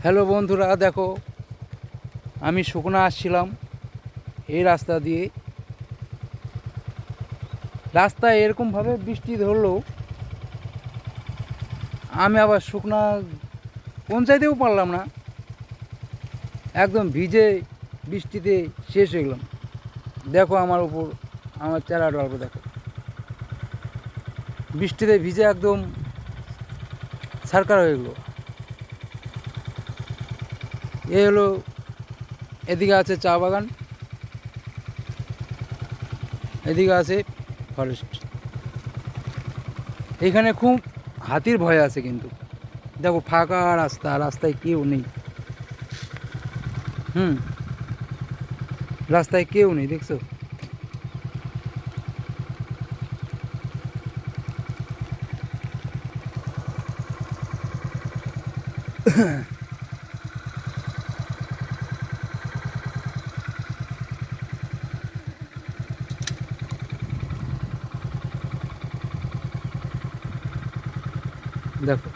Hello বন্ধুরা, দেখো আমি শুকনা আসছিলাম এই রাস্তা দিয়ে। রাস্তায় এরকমভাবে বৃষ্টি ধরলো, আমি আবার শুকনা পৌঁছাইতেও পারলাম না। একদম ভিজে বৃষ্টিতে শেষ হয়ে গেলাম। দেখো আমার উপর, আমার চেহারাটা অল্প দেখো, বৃষ্টিতে ভিজে একদম ছারকার হয়ে গেলো। এ হলো, এদিকে আছে চা বাগান, এদিকে আছে ফরেস্ট। এখানে খুব হাতির ভয় আছে, কিন্তু দেখো ফাঁকা রাস্তা, রাস্তায় কেউ নেই। রাস্তায় কেউ নেই, দেখছো? দেখো